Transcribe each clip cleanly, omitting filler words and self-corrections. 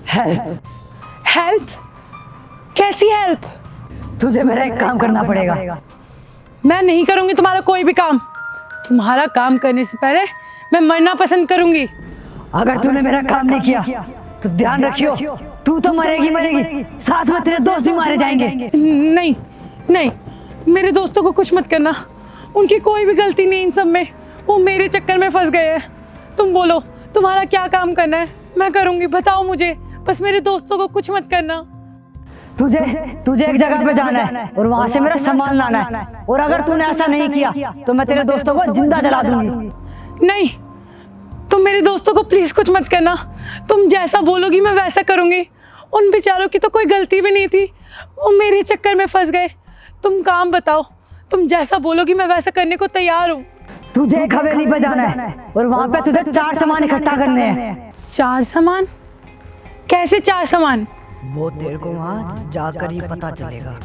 Help? Help? कैसी help? तुझे मेरा एक काम करना पड़ेगा। मैं नहीं करूंगी तुम्हारा कोई भी काम। तुम्हारा काम करने से पहले मैं मरना पसंद करूंगी। अगर तूने मेरा काम नहीं किया तो ध्यान रखियो, तू तो मरेगी मरेगी, साथ में तेरे दोस्त भी मारे जाएंगे। नहीं नहीं, मेरे दोस्तों को कुछ मत करना, उनकी कोई भी गलती नहीं इन सब में, वो मेरे चक्कर में फंस गए हैं। तुम बोलो तुम्हारा क्या काम करना है, मैं करूंगी, बताओ मुझे, बस मेरे दोस्तों को कुछ मत करना। तुझे तुझे एक जगह पे जाना है और वहां से मेरा सामान लाना है, और अगर तूने ऐसा नहीं किया तो मैं तेरे दोस्तों को जिंदा जला दूंगी। नहीं, तुम मेरे दोस्तों को प्लीज कुछ मत करना, तुम जैसा बोलोगी मैं वैसा करूंगी। उन बेचारों की तो कोई गलती भी नहीं थी, वो मेरे चक्कर में फंस गए। तुम काम बताओ, तुम जैसा बोलोगी मैं वैसा करने को तैयार हूँ। तुझे एक हवेली पे जाना है और वहां पे तुझे 4 सामान इकट्ठा करने हैं। 4 सामान? कैसे 4 सामान? वो तेरे को वहाँ जाकर ही पता चलेगा।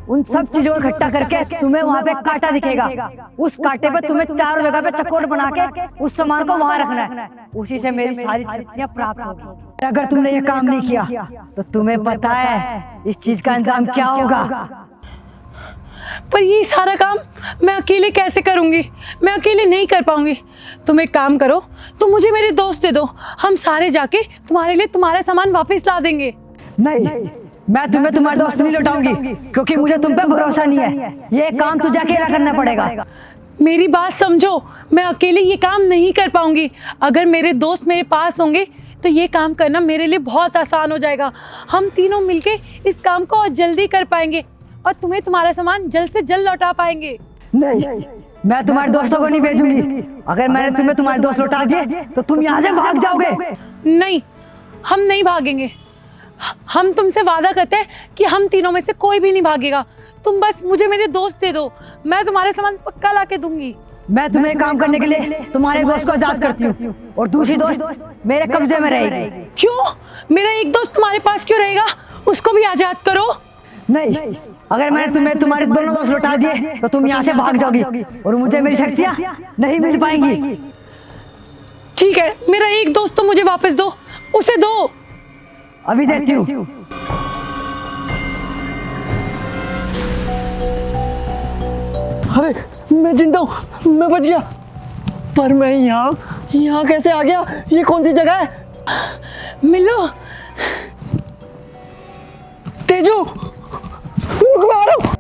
उन सब चीजों को इकट्ठा करके तुम्हें वहाँ पे कांटा दिखेगा, उस कांटे पे तुम्हें 4 जगह पे चक्कर बना के उस सामान को वहाँ रखना है, उसी से मेरी सारी शक्तियाँ प्राप्त होगी। अगर तुमने ये काम नहीं किया तो तुम्हें पता है इस चीज का अंजाम क्या होगा। पर ये सारा काम मैं अकेले कैसे करूंगी? मैं अकेले नहीं कर पाऊंगी। तुम एक काम करो, तुम मुझे मेरे दोस्त दे दो, हम सारे जाके तुम्हारे लिए तुम्हारा सामान वापस ला देंगे। नहीं, मैं तुम्हें तुम्हारे दोस्त नहीं लौटाऊंगी, क्योंकि मुझे तुम पे भरोसा नहीं है। ये काम तुझे अकेला करना पड़ेगा। मेरी बात समझो, मैं अकेले ये काम नहीं कर पाऊंगी। अगर मेरे दोस्त मेरे पास होंगे तो ये काम करना मेरे लिए बहुत आसान हो जाएगा। हम तीनों मिलके इस काम को और जल्दी कर पाएंगे और तुम्हें तुम्हारा सामान जल्द से जल्द लौटा पाएंगे। नहीं, मैं तुम्हारे दोस्तों को नहीं भेजूंगी। अगर मैंने तुम्हें तुम्हारे दोस्त लौटा दिए तो तुम यहाँ से भाग जाओगे। नहीं, हम नहीं भागेंगे। हम तुमसे वादा करते हैं कि हम तीनों में से कोई भी नहीं भागेगा। तुम बस मुझे मेरे दोस्त दे दो, मैं तुम्हारे सामान पक्का ला के दूंगी। मैं तुम्हें काम करने के लिए तुम्हारे दोस्त को आजाद करती हूँ और दूसरी दोस्त मेरे कब्जे में रहेगी। क्यों? मेरा एक दोस्त तुम्हारे पास क्यों रहेगा? उसको भी आजाद करो। नहीं, अगर मैंने तुम्हें तुम्हारे दोनों दोस्त लौटा दिए तो तुम यहाँ से भाग जाओगी और मुझे मेरी शक्तियाँ नहीं मिल पाएंगी। ठीक है, मेरा एक दोस्त तो मुझे वापस दो, उसे दो। अभी देती हूँ। अरे मैं जिंदा हूँ, मैं बच गया। पर मैं यहाँ कैसे आ गया? ये कौन सी जगह है? मिलो। तेजू, रुक, मैं आ रहा हूँ।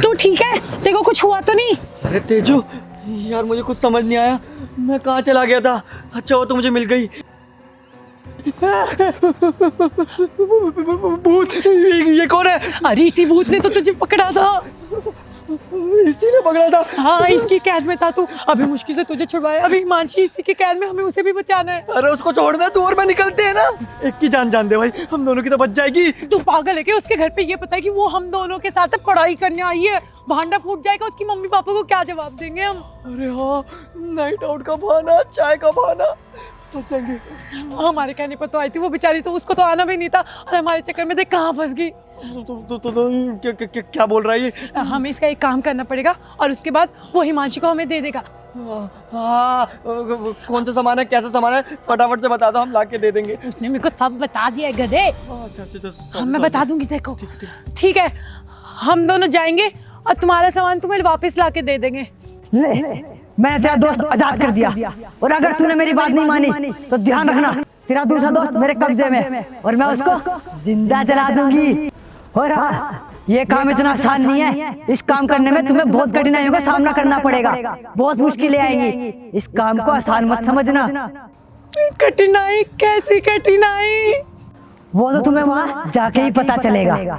तू ठीक है? तेरे को कुछ हुआ तो नहीं? अरे तेजू यार, मुझे कुछ समझ नहीं आया, मैं कहाँ चला गया था। अच्छा हो तो मुझे मिल गई। भूत, ये कौन है? अरे इसी भूत ने तो तुझे पकड़ा था। इसी ने पकड़ा था? हाँ, इसकी कैद में था तू, अभी मुश्किल से तुझे छुड़वाया। अभी हिमांशी इसी की कैद में, हमें उसे भी बचाना है। अरे उसको छोड़ना, तू और मैं निकलते हैं ना। एक की जान दे भाई, हम दोनों की तो बच जाएगी। तू पागल है क्या? उसके घर पे ये पता है कि वो हम दोनों के साथ पढ़ाई करने आई है। भांडा फूट जाएगा, उसकी मम्मी पापा को क्या जवाब देंगे हम? अरे हाँ, नाइट आउट का बहाना, चाय का बहाना, फंस जाएंगे। हमारे कहने पर तो आई थी वो बेचारी, तो उसको तो आना भी नहीं था और हमारे चक्कर में देख कहाँ फंस गई। तो क्या बोल रहा है ये? हमें इसका एक काम करना पड़ेगा और उसके बाद वो हिमांशी को हमें दे देगा। हाँ, कौन सा सामान है, कैसा सामान है, फटाफट से बता दो, हम ला के दे देंगे। उसने मेरे को सब बता दिया है गधे। अच्छा, मैं बता दूंगी देखो। ठीक है, हम दोनों जाएंगे और तुम्हारा सामान तुम्हें वापस ला के दे देंगे। ले, मैंने तेरा दोस्त आजाद कर दिया और अगर तूने मेरी बात नहीं मानी तो ध्यान रखना, तेरा दूसरा दोस्त मेरे कब्जे में और मैं उसको जिंदा जला दूंगी। और हाँ, ये काम इतना आसान नहीं है। इस काम करने में तुम्हें बहुत कठिनाइयों का सामना करना पड़ेगा, बहुत मुश्किलें आएंगी। इस काम को आसान मत समझना। कठिनाई? कैसी कठिनाई? वो तो तुम्हें वहाँ जाके ही पता चलेगा।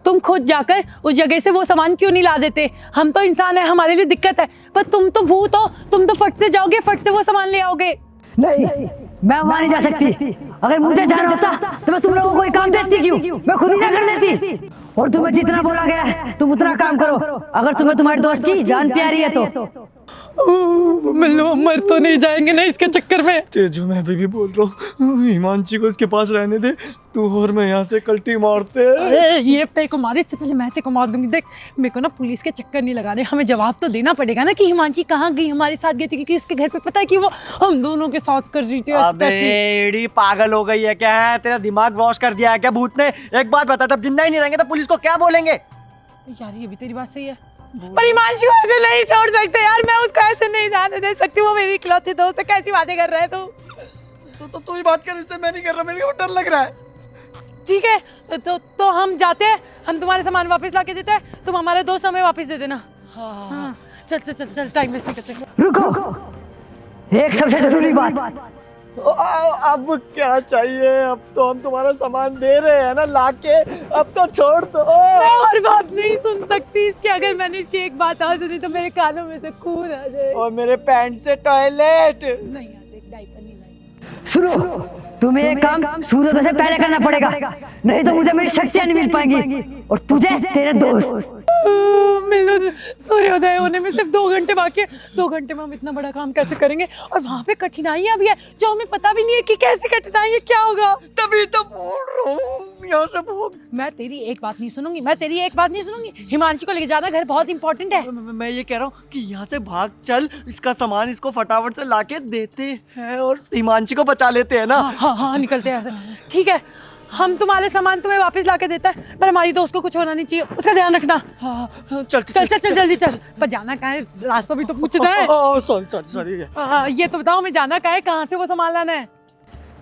तुम खुद जाकर उस जगह से वो सामान क्यों नहीं ला देते? हम तो इंसान है, हमारे लिए दिक्कत है, पर तुम तो भूत हो, तुम तो फट से जाओगे, फट से वो सामान ले आओगे। नहीं, मैं वहाँ नहीं जा सकती। अगर मुझे जाना होता तो मैं तुम लोगों को कोई काम देती क्यों? मैं खुद ही ना कर लेती। और तुम्हें जितना बोला गया है तुम उतना काम करो, अगर तुम्हें तुम्हारे दोस्त की जान प्यारी है तो। मिल्लू हम मर तो नहीं जाएंगे ना इसके चक्कर में। तेजू, मैं अभी भी बोल रहा हूँ, हिमांशी को इसके पास रहने दे। तू और मैं यहाँ से कल्टी मारते हैं। अरे ये तेरे को मारे इससे पहले मैं तेरे को मार दूंगी। देख मेरे को ना पुलिस के चक्कर नहीं लगाने, हमें जवाब तो देना पड़ेगा ना कि हिमांशी कहाँ गई, हमारे साथ गई थी, क्योंकि उसके घर पे पता है कि वो हम दोनों के साथ कर रही थी। अबे एड़ी पागल हो गई है क्या? है तेरा दिमाग वॉश कर दिया है क्या भूत ने? एक बात बता, तब जिंदा ही नहीं रहेंगे तो पुलिस को क्या बोलेंगे? यार ये भी तेरी बात सही है, पर हिमांशी को ऐसे नहीं छोड़ सकते यार, मैं उसको ऐसे नहीं जाने दे सकती, वो मेरी इकलौती दोस्त है। कैसी बातें कर रहा है तू? तू ही बात कर, इससे मैं नहीं कर रहा, मेरे को डर लग रहा है। ठीक है तो हम जाते हैं, हम तुम्हारे सामान वापस ला के देते हैं, तुम हमारे दोस्त हमें वापस दे देना। हाँ चल चल चल चल, टाइम वेस्ट नहीं करते। रुको, एक सबसे जरूरी बात। अब क्या चाहिए? अब तो हम तुम्हारा सामान दे रहे हैं ना लाके, अब तो छोड़ दो। मैं और बात नहीं सुन सकती इसकी, अगर मैंने इसकी एक बात और सुनी तो मेरे कानों में से खून आ जाए। और मेरे पैंट से टॉयलेट नहीं यार, देख डायपर नहीं लाएंगे। सुनो, तुम्हें एक काम सूर्योदय से पहले करना पड़ेगा, नहीं तो मुझे मेरी शक्तियां नहीं मिल पाएंगी और तुझे तेरे दोस्त। मिलो, सूर्योदय होने में सिर्फ 2 घंटे बाकी है। 2 घंटे में हम इतना बड़ा काम कैसे करेंगे? और वहाँ पे कठिनाइयाँ भी है जो हमें पता भी नहीं है कि कैसी कठिनाइयाँ, क्या होगा। तभी तो बोल रहा हूँ यहाँ से भाग। मैं तेरी एक बात नहीं सुनूंगी, हिमांशी को लेके जाना घर बहुत इंपॉर्टेंट है। मैं ये कह रहा हूँ कि यहाँ से भाग चल, इसका सामान इसको फटाफट से लाके देते हैं और हिमांशी को बचा लेते हैं ना। हाँ निकलते हैं ऐसे। ठीक है, हम तुम्हारे सामान तुम्हें वापस लाके देता है, पर हमारी दोस्त को कुछ होना नहीं चाहिए, उसका ध्यान रखना। चल चल जल्दी चल। पर जाना कहाँ है? रास्ता भी तो पूछना है। सॉरी। ये तो बताओ हमें जाना कहाँ है, कहाँ से वो सामान लाना है?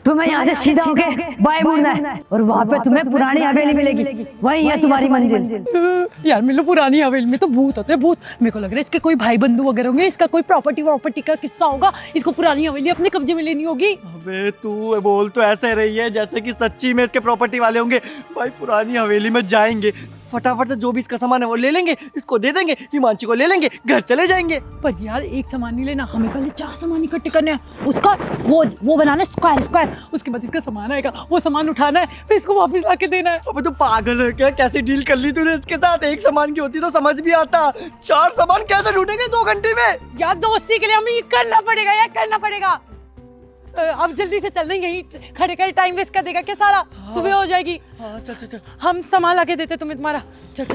तुम्हें यहाँ से सीधा होके बाएं मुड़ना है और वहाँ पे तुम्हें पुरानी हवेली मिलेगी, वही है तुम्हारी मंजिल। यार मिलो, पुरानी हवेली में तो भूत होते हैं, भूत। मेरे को लग रहा है इसके कोई भाई बंधु वगैरह होंगे, इसका कोई प्रॉपर्टी का किस्सा होगा, इसको पुरानी हवेली अपने कब्जे में लेनी होगी। अबे तू बोल तो ऐसे रही है जैसे कि सच्ची में इसके प्रॉपर्टी वाले होंगे। भाई पुरानी हवेली में जाएंगे, फटाफट से जो भी इसका सामान है वो ले लेंगे, इसको दे देंगे, हिमांशी को ले लेंगे, घर चले जाएंगे। पर यार एक सामान नहीं लेना, हमें पहले 4 सामान इकट्ठे करने हैं। उसका वो बनाना स्क्वायर, उसके बाद इसका सामान आएगा, वो सामान उठाना है, फिर इसको वापस ला के देना है। अबे तू पागल है क्या? कैसी डील कर ली तूने इसके साथ? एक सामान की होती तो समझ भी आता, 4 सामान कैसे ढूंढेंगे 2 घंटे में? यार दोस्ती के लिए हमें ये करना पड़ेगा। अब जल्दी से चलना, यही खड़े टाइम वेस्ट कर देगा क्या सारा? सुबह हो जाएगी। हाँ चल। हम सामान लाके देते तुम्हें तुम्हारा। चल।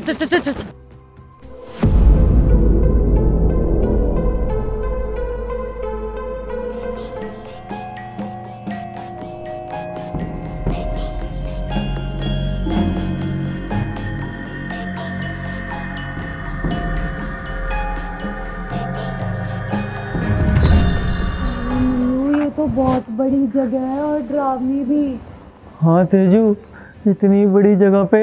ये तो बहुत बड़ी जगह है और डरावनी भी। हाँ तेजू, इतनी बड़ी जगह पे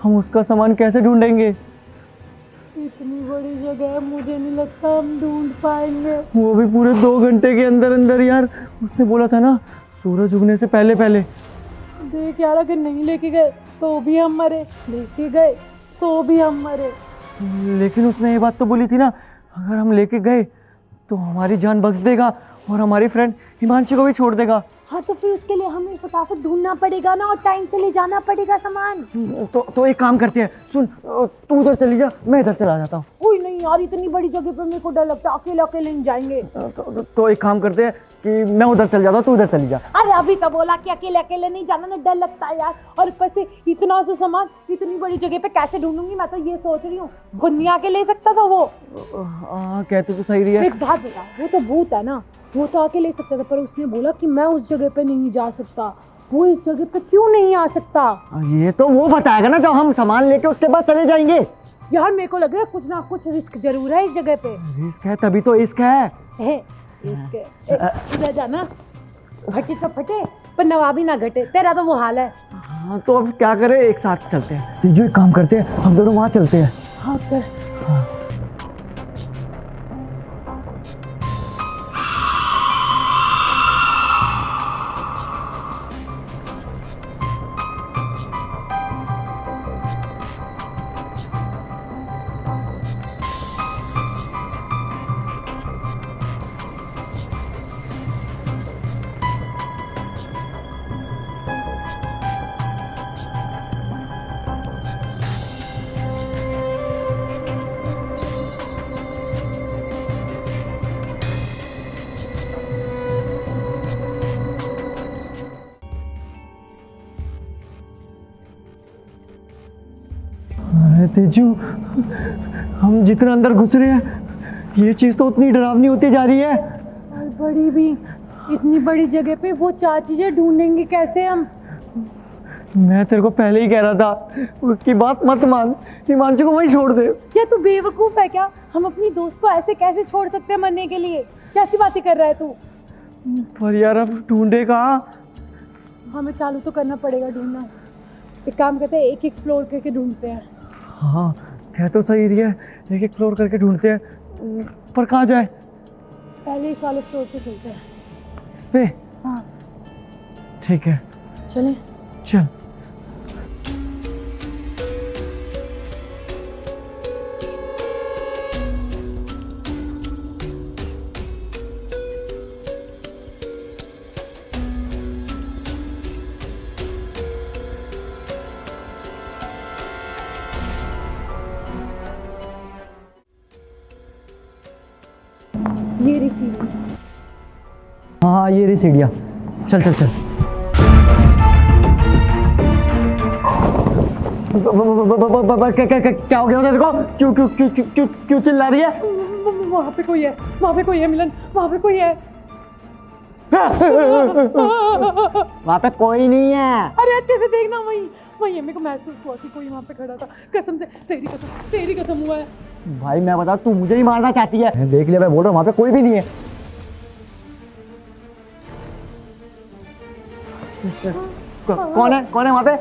हम उसका सामान कैसे ढूंढेंगे? इतनी बड़ी जगह है, मुझे नहीं लगता हम ढूंढ पाएंगे। वो भी पूरे 2 घंटे के अंदर यार। उसने बोला था ना सूरज उगने से पहले। देख यार, अगर नहीं लेके गए तो भी हम मरे, लेके गए तो भी हम मरे। लेकिन उसने ये बात तो बोली थी ना, अगर हम लेके गए तो हमारी जान बख्श देगा और हमारी फ्रेंड हिमांशी को भी छोड़ देगा। हाँ तो फिर उसके लिए हमें फटाफट ढूंढना पड़ेगा ना, और टाइम से ले जाना पड़ेगा सामान। तो एक काम करते हैं, सुन तू उधर चली जा, मैं इधर चला जाता हूँ। कोई नहीं यार, इतनी बड़ी जगह पे मेरे को डर लगता है, अकेले नहीं जाएंगे। तो एक काम करते हैं कि मैं उधर चल जाता हूँ, तू उधर चली जा। अरे अभी तो बोला कि अकेले नहीं जाना, ना डर लगता है यार। और ऊपर से इतना सा सामान इतनी बड़ी जगह पे कैसे ढूंढूंगी? मैं तो ये सोच रही हूँ, खुद नहीं आके ले सकता था वो। कहते तो सही रही है। एक बात बता, वो तो भूत है ना, वो तो आके ले सकता था, पर उसने बोला कि मैं उस जगह पे नहीं जा सकता। वो इस जगह पे क्यों नहीं आ सकता? ये तो वो बताएगा ना जब हम सामान लेके उसके बाद चले जाएंगे। यार मेरे को लग रहा है कुछ ना कुछ रिस्क जरूर है इस जगह पे। रिस्क है तभी तो इश्क है। इधर जाना, फटे तो फटे पर नवाबी ना घटे, तेरा तो वो हाल है। हाँ तो अब क्या करें, एक साथ चलते हैं। तेजू एक काम करते हैं, हम दोनों वहाँ चलते हैं। हाँ चल। तेजू, हम जितना अंदर घुस रहे हैं ये चीज तो उतनी डरावनी होती जा रही है। और बड़ी भी, इतनी बड़ी जगह पे वो चार चीजें ढूंढेंगे कैसे हम? मैं तेरे को पहले ही कह रहा था, उसकी बात मत मान, हिमांशु को वहीं छोड़ दे। क्या तू बेवकूफ है क्या? हम अपनी दोस्त को ऐसे कैसे छोड़ सकते हैं मरने के लिए? कैसी बातें कर रहा है तू? पर यार अब ढूंढे कहाँ? हमें चालू तो करना पड़ेगा ढूंढना। एक काम करते हैं, एक एक फ्लोर करके ढूंढते हैं। हाँ कह तो सही रही है, एक एक फ्लोर करके ढूंढते हैं, पर कहाँ जाए? पहले इस वाले फ्लोर पे चलते हैं। इस पे? हाँ ठीक है चलें। चल। ये रही सीढ़ी। हाँ ये रही सीढ़ियाँ, चल चल चल। क्या हो गया तेरे को? क्यों क्यों क्यों क्यों क्यों चिल्ला रही है? वहाँ पे कोई है, वहाँ पे कोई है मिलन, वहाँ पे कोई है। वहाँ पे कोई नहीं है। अरे अच्छे से देखना, वहीं वहीं मेरे को महसूस हुआ कि कोई वहाँ पे खड़ा था। कसम से, तेरी कसम हुआ है। भाई मैं बता, तू मुझे ही मारना चाहती है? मैं देख लिया, मैं बोल रहा हूँ वहाँ पे कोई भी नहीं है। कौन है वहाँ पे?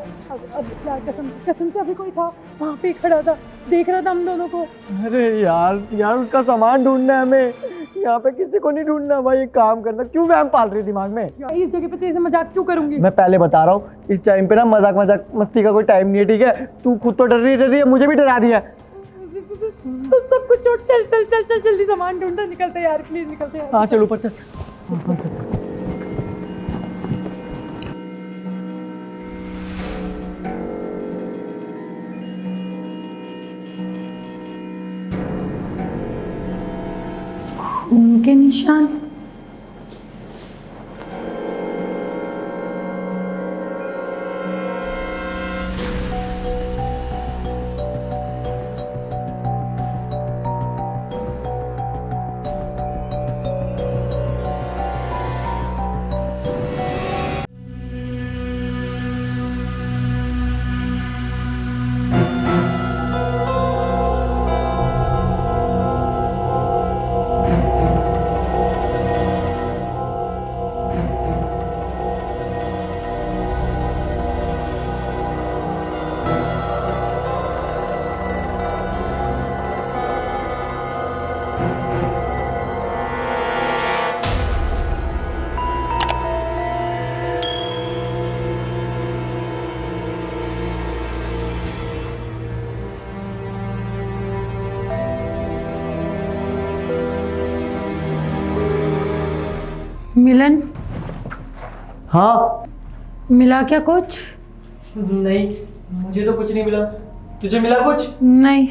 कसम से अभी कोई था वहाँ पे, खड़ा था, देख रहा था हम दोनों को। अरे यार उसका सामान ढूंढना है हमें, यहाँ पे किसी को नहीं ढूंढना। भाई एक काम करना, क्यों वहम पाल रही दिमाग में? इस जगह पे तेरे से मजाक क्यों करूंगी? मैं पहले बता रहा हूँ, इस टाइम पे ना मजाक मस्ती का कोई टाइम नहीं है, ठीक है? तू खुद तो डर रही है, मुझे भी डरा दिया। तो सब कुछ छोड़, चल चल चल चल जल्दी सामान ढूंढना, निकलते यार, प्लीज निकलते यार। हाँ चल ऊपर चल। खून के निशान। मिलन, हाँ मिला क्या कुछ? नहीं, मुझे तो कुछ नहीं मिला। तुझे मिला कुछ? नहीं।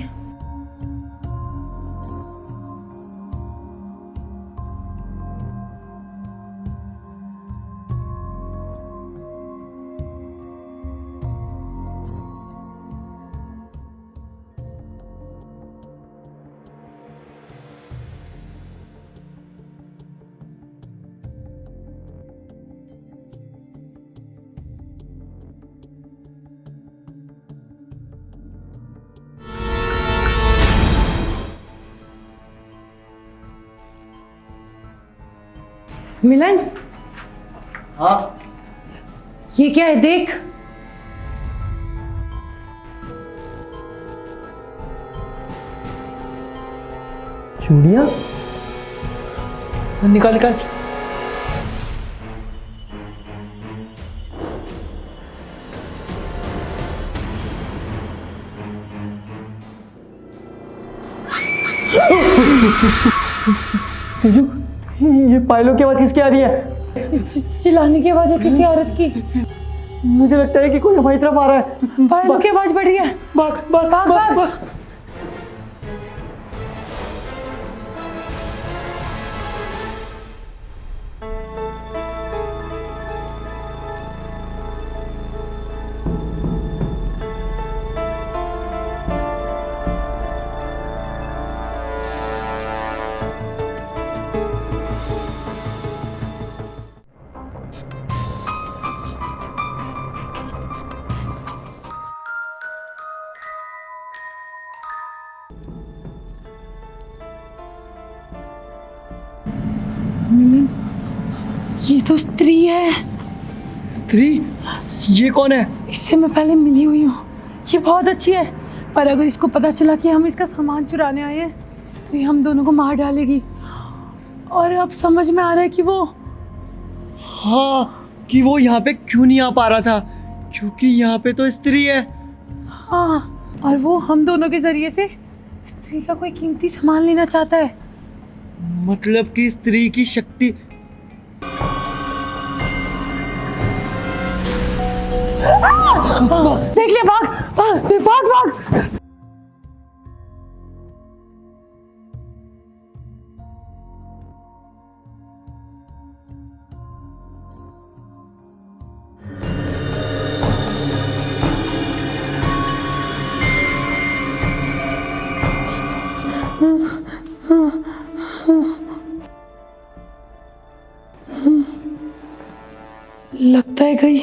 मिलन, हाँ ये क्या है देख। चूड़ियाँ? निकाल निकाल। ये पायलों की आवाज किसकी आ रही है? चिल्लाने की आवाज है किसी औरत की। मुझे लगता है कि कोई हमारी तरफ आ रहा है। पायलों की आवाज बढ़ रही है। भाग भाग भाग भाग, भाग। ये तो स्त्री है। स्त्री? ये कौन है? इससे मैं पहले मिली हुई हूँ। ये बहुत अच्छी है, पर अगर इसको पता चला कि हम इसका सामान चुराने आए हैं तो ये हम दोनों को मार डालेगी। और अब समझ में आ रहा है कि वो हाँ, कि वो यहाँ पे क्यों नहीं आ पा रहा था, क्योंकि यहाँ पे तो स्त्री है। हाँ, और वो हम दोनों के जरिए से स्त्री का कोई कीमती सामान लेना चाहता है। मतलब कि स्त्री की शक्ति। देख लिया, भाग भाग भाग भाग। लगता है गई,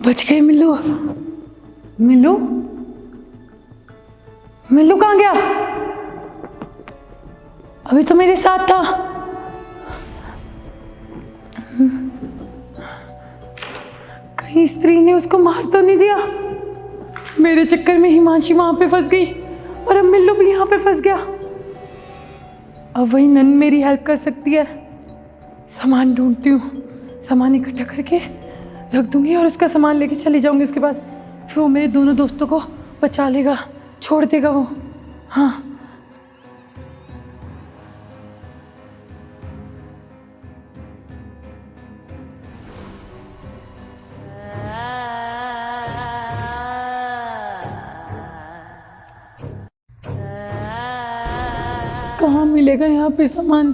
बच गए। मिल्लू, मिल्लू, मिल्लू कहाँ गया? अभी तो मेरे साथ था। कहीं स्त्री ने उसको मार तो नहीं दिया? मेरे चक्कर में हिमांशी वहां पे फंस गई और अब मिल्लू भी यहाँ पे फंस गया। अब वही नन मेरी हेल्प कर सकती है। सामान ढूंढती हूँ, सामान इकट्ठा करके रख दूंगी और उसका सामान लेके चली जाऊंगी। उसके बाद फिर वो मेरे दोनों दोस्तों को बचा लेगा, छोड़ देगा वो। हाँ, कहाँ मिलेगा यहाँ पे सामान?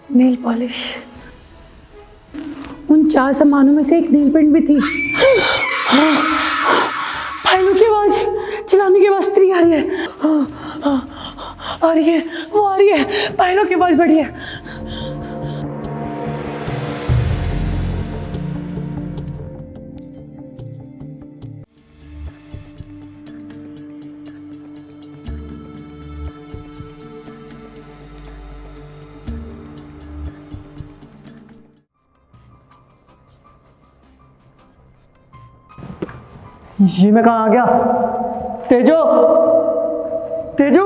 Nail polish. उन 4 सामानों में से एक नेल पेंट भी थी। फाइलों की आवाज, चिल्लाने की आवाज, स्त्री आ रही है। आ रही है, वो आ रही है। फाइलों की आवाज बढ़ी है। ये मैं कहाँ आ गया? तेजो, तेजू,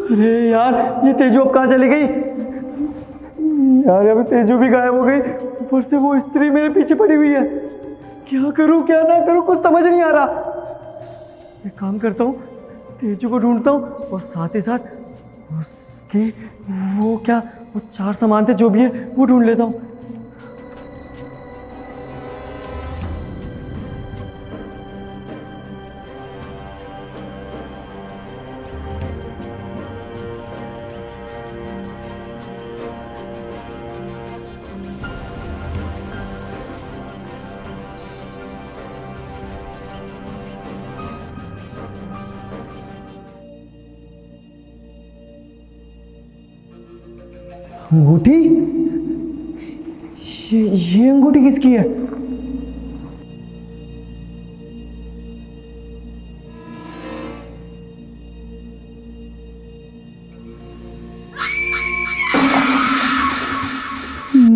अरे यार ये तेजू अब कहाँ चली गई? यार अभी तेजू भी गायब हो गई, ऊपर से वो स्त्री मेरे पीछे पड़ी हुई है। क्या करूँ क्या ना करूँ, कुछ समझ नहीं आ रहा। एक काम करता हूँ, तेजू को ढूंढता हूँ और साथ ही साथ उसके वो 4 सामान थे जो भी है वो ढूंढ लेता हूँ। अंगूठी? ये अंगूठी किसकी है?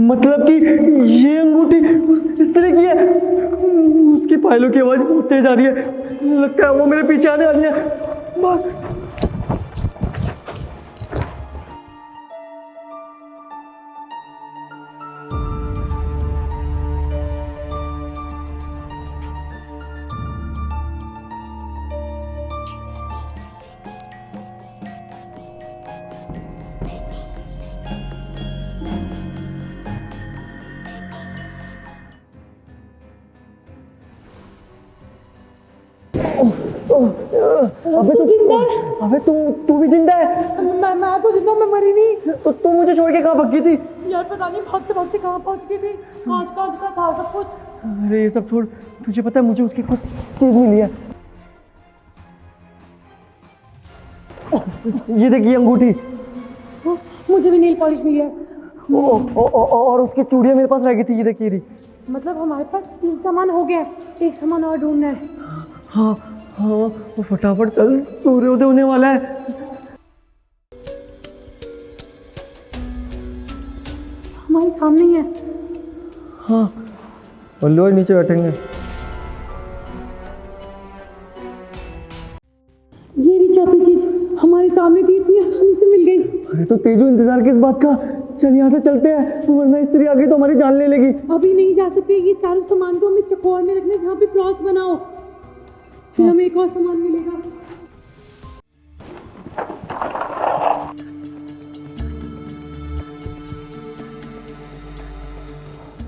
मतलब कि ये अंगूठी इस तरह की है। उसकी फाइलों की आवाज बहुत तेज आ रही है, लगता है वो मेरे पीछे आने वाली है। भाग। अबे तू जिंदा है? अबे तू भी जिंदा है? मैं तो जिंदा, मैं मरी नहीं। तो तू मुझे छोड़ के कहाँ भाग गई थी? यार पता नहीं भागते भागते कहाँ पहुँच गई थी। कांच कांच का था सब कुछ। अरे ये सब छोड़, तुझे पता है मुझे उसकी कुछ चीज मिली है। ये देखिए अंगूठी। मुझे भी नील पॉलिश मिली है। और उसकी चूड़ियाँ मेरे पास रह गई थी, ये देखिए रही। मतलब हमारे पास 3 सामान हो गया, एक सामान और ढूंढना है। हाँ हाँ, वो फटाफट चल, सूर्योदय होने वाला है। हमारे सामने ही है। हाँ, और लो नीचे बैठेंगे। ये रही चौथी चीज, हमारे सामने थी, इतनी आसानी से मिल गई। अरे तो तेजू, इंतजार किस बात का? चल यहाँ से चलते हैं, वरना स्त्री आ गई तो हमारी जान ले लेगी। अभी नहीं जा सकते, ये चारों सामान को हमें चौकोर में रखना, जहाँ पे क्रॉस बनाओ, फिर हमें एक और सामान मिलेगा।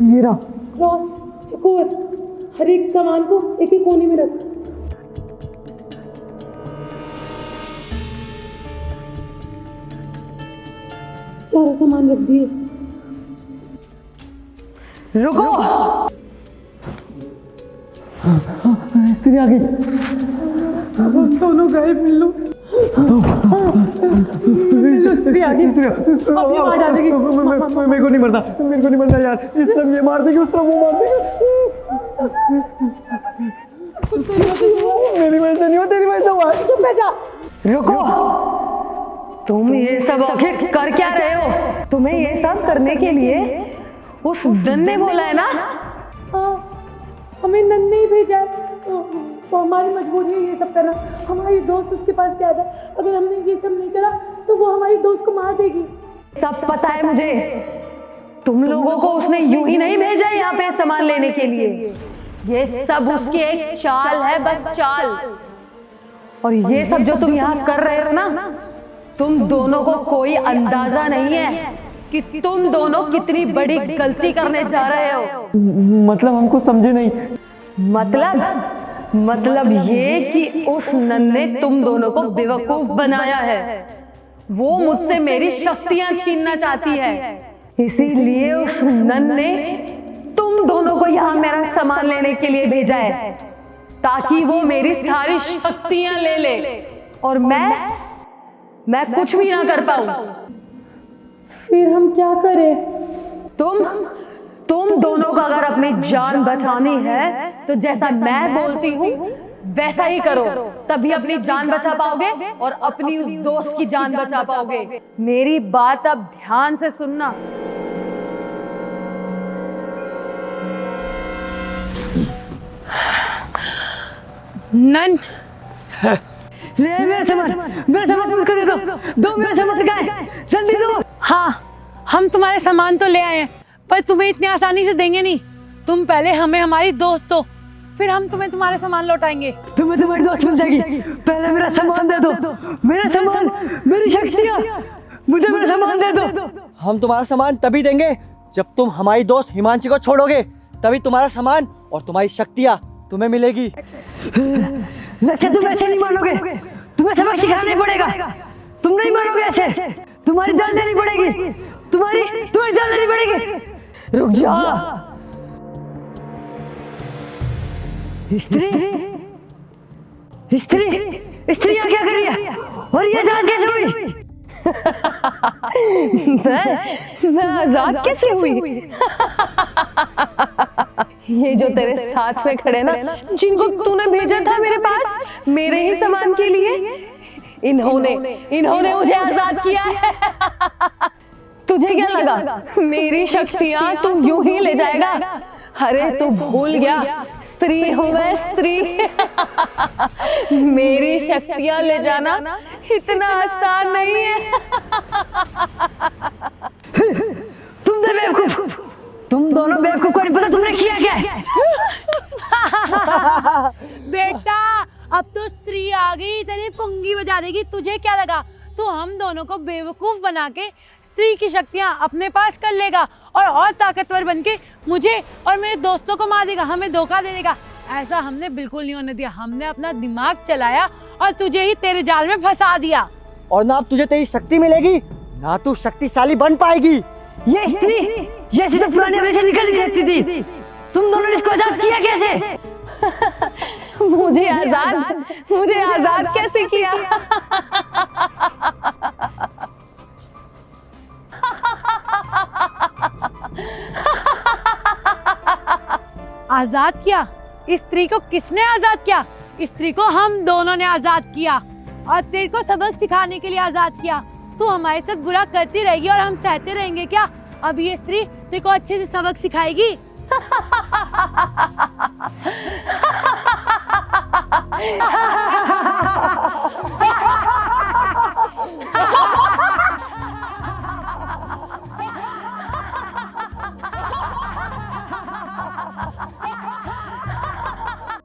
ये रहा। क्रॉस, चौकोर, हर एक सामान को एक एक कोने में रख। चारों सामान रख दिए। रुको, स्त्री आ गई। दोनों गए, मिलो। स्त्री आ गई, अब ये मार डालेगी। मेरे को नहीं मरना यार। इस तरफ ये मार देगी, उस तरफ वो मार देगी। मेरी वजह से नहीं हुआ, तेरी वजह से हुआ। चुप कर जा। रुको, तुम ये सब आखिर कर क्या रहे हो? तुम्हें ये सब करने के लिए उस नन ने बोला है ना? हमें नन ने ही भेजा है, तो हमारी मजबूरी है ये सब करना। हमारी दोस्त उसके पास क्या था, अगर हमने ये सब नहीं करा तो वो हमारी दोस्त को मार देगी। सब पता है मुझे। तुम लोगों को उसने यूं ही नहीं भेजा यहाँ पे सामान लेने के लिए। ये सब उसकी एक चाल है, बस चाल। और ये सब जो तुम यहाँ कर रहे हो ना, तुम दोनों को कोई अंदाजा नहीं है कि तुम दोनों कितनी बड़ी गलती करने जा रहे हो। मतलब हमको समझे नहीं। मतलब ये कि उस नन ने तुम दोनों को बेवकूफ बनाया है। वो मुझसे मेरी शक्तियां छीनना चाहती है, इसीलिए उस नन ने तुम दोनों को यहाँ मेरा सामान लेने के लिए भेजा है, ताकि वो मेरी सारी शक्तियां ले ले और मैं कुछ भी ना कर पाऊं। फिर हम क्या करें? तुम दोनों को अगर अपनी जान बचानी है तो जैसा मैं बोलती हूँ वैसा ही करो, तभी अपनी जान बचा पाओगे और अपनी उस दोस्त की जान बचा पाओगे। मेरी बात अब ध्यान से सुनना। नन, ले मेरा सामान मुझको दे दो मेरा सामान गाय, जल्दी दो। हाँ, हम तुम्हारे सामान तो ले आए हैं, पर तुम्हें इतनी आसानी से देंगे नहीं। तुम पहले हमें हमारी दोस्त दो, फिर हम तुम्हें तुम्हारे सामान लौटाएंगे। तुम्हें तुम्हारी दोस्त मिल जाएगी, पहले मेरा सामान दे दो। मेरा सामान, मेरी शक्तियाँ, मुझे मेरा सामान दे दो। हम तुम्हारा सामान तभी देंगे जब तुम हमारी दोस्त हिमांशी को छोड़ोगे, तभी तुम्हारा सामान और तुम्हारी शक्तियाँ तुम्हें मिलेगी। लक्ष्य, तुम ऐसे नहीं मानोगे, तुम्हें सबक सिखाना नहीं पड़ेगा। तुम नहीं मानोगे ऐसे, तुम्हारी जान लेनी पड़ेगी, तुम्हारी जान लेनी पड़ेगी। रुक जा। स्त्री यहाँ क्या कर रही है? और ये जान कैसे हुई? मैं आजाद कैसे हुई? ये जो तेरे साथ में खड़े ना, जिनको तूने भेजा था मेरे पास मेरे ही सामान के लिए, इन्होंने मुझे आजाद किया है। तुझे क्या लगा मेरी शक्तियां तू यूं ही ले जाएगा? अरे तू भूल गया, स्त्री हूं मैं, स्त्री। मेरी शक्तियां ले जाना इतना आसान नहीं है। तुम तो बेवकूफ, तुम दोनों बेवकूफ को नहीं पता तुमने किया क्या है। बेटा, अब तो स्त्री आ गई, तेरी पुंगी बजा देगी। तुझे क्या लगा तू हम दोनों को बेवकूफ बना के स्त्री की शक्तियां अपने पास कर लेगा और ताकतवर बनके मुझे और मेरे दोस्तों को मार देगा, हमें धोखा दे देगा? ऐसा हमने बिल्कुल नहीं होने दिया। हमने अपना दिमाग चलाया और तुझे ही तेरे जाल में फंसा दिया। और ना अब तुझे तेरी शक्ति मिलेगी, ना तू शक्तिशाली बन पाएगी। ये स्त्री जैसे तो पुराने हमने से निकल नहीं सकती थी, तुम दोनों ने इसको आजाद किया कैसे? मुझे आजाद कैसे किया? आजाद किया? इस स्त्री को किसने आजाद किया? इस स्त्री को हम दोनों ने आजाद किया और तेरे को सबक सिखाने के लिए आजाद किया। तू हमारे साथ बुरा करती रहेगी और हम सहते रहेंगे क्या? अब ये स्त्री तेरे को अच्छे से सबक सिखाएगी।